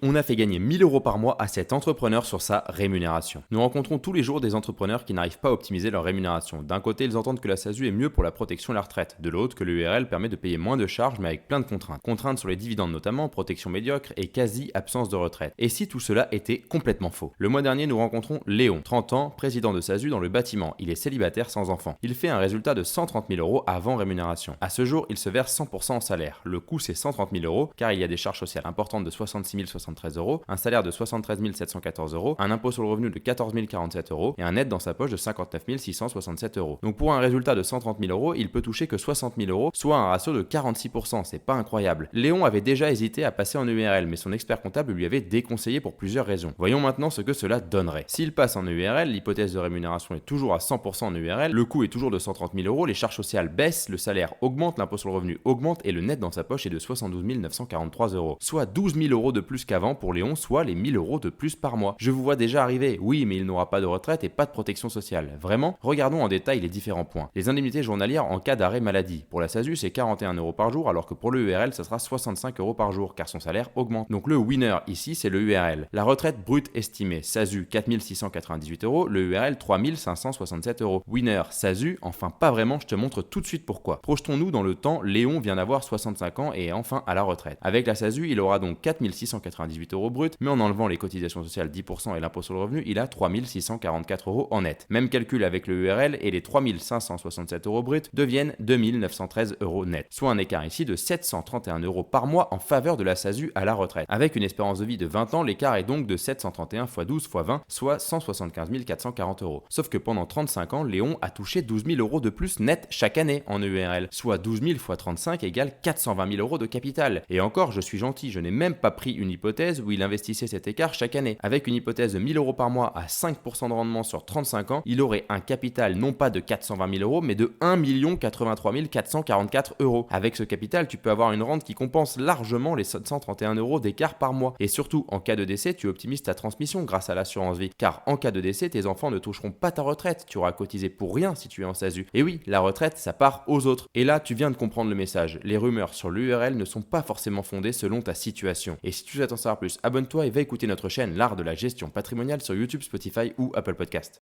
On a fait gagner 1000 euros par mois à cet entrepreneur sur sa rémunération. Nous rencontrons tous les jours des entrepreneurs qui n'arrivent pas à optimiser leur rémunération. D'un côté, ils entendent que la SASU est mieux pour la protection et la retraite. De l'autre, que le URL permet de payer moins de charges mais avec plein de contraintes. Contraintes sur les dividendes notamment, protection médiocre et quasi absence de retraite. Et si tout cela était complètement faux? Le mois dernier, nous rencontrons Léon, 30 ans, président de SASU dans le bâtiment. Il est célibataire sans enfant. Il fait un résultat de 130 000 euros avant rémunération. À ce jour, il se verse 100% en salaire. Le coût, c'est 130 000 euros car il y a des charges sociales importantes de 66 073 euros, un salaire de 73 714 euros, un impôt sur le revenu de 14 047 euros et un net dans sa poche de 59 667 euros. Donc pour un résultat de 130 000 euros, il peut toucher que 60 000 euros, soit un ratio de 46%, c'est pas incroyable. Léon avait déjà hésité à passer en EURL, mais son expert comptable lui avait déconseillé pour plusieurs raisons. Voyons maintenant ce que cela donnerait. S'il passe en EURL, l'hypothèse de rémunération est toujours à 100% en EURL, le coût est toujours de 130 000 euros, les charges sociales baissent, le salaire augmente, l'impôt sur le revenu augmente et le net dans sa poche est de 72 943 euros, soit 12 000 euros de plus qu'avant pour Léon, soit les 1000 euros de plus par mois. Je vous vois déjà arriver, oui, mais il n'aura pas de retraite et pas de protection sociale. Vraiment? Regardons en détail les différents points. Les indemnités journalières en cas d'arrêt maladie. Pour la SASU, c'est 41 euros par jour, alors que pour le URL, ça sera 65 euros par jour, car son salaire augmente. Donc le winner ici, c'est le URL. La retraite brute estimée. SASU, 4 698 euros, le URL, 3 567 euros. Winner, SASU, enfin pas vraiment, je te montre tout de suite pourquoi. Projetons-nous dans le temps, Léon vient d'avoir 65 ans et est enfin à la retraite. Avec la SASU, il aura donc 4 698 euros brut, mais en enlevant les cotisations sociales 10% et l'impôt sur le revenu, il a 3 644 euros en net. Même calcul avec le URL et les 3 567 euros bruts deviennent 2 913 euros net, soit un écart ici de 731 euros par mois en faveur de la SASU à la retraite. Avec une espérance de vie de 20 ans, l'écart est donc de 731 x 12 x 20, soit 175 440 euros. Sauf que pendant 35 ans, Léon a touché 12 000 euros de plus net chaque année en EURL, soit 12 000 x 35 égale 420 000 euros de capital. Et encore, je suis gentil, je n'ai même pas pris une hypothèse où il investissait cet écart chaque année. Avec une hypothèse de 1000 euros par mois à 5% de rendement sur 35 ans, il aurait un capital non pas de 420 000 euros, mais de 1 083 444 euros. Avec ce capital, tu peux avoir une rente qui compense largement les 731 euros d'écart par mois. Et surtout, en cas de décès, tu optimises ta transmission grâce à l'assurance vie. Car en cas de décès, tes enfants ne toucheront pas ta retraite. Tu auras cotisé pour rien si tu es en SASU. Et oui, la retraite, ça part aux autres. Et là, tu viens de comprendre le message. Les rumeurs sur l'URL ne sont pas forcément fondées selon ta situation. Et si tu souhaites en savoir plus, abonne-toi et va écouter notre chaîne L'Art de la Gestion Patrimoniale sur YouTube, Spotify ou Apple Podcast.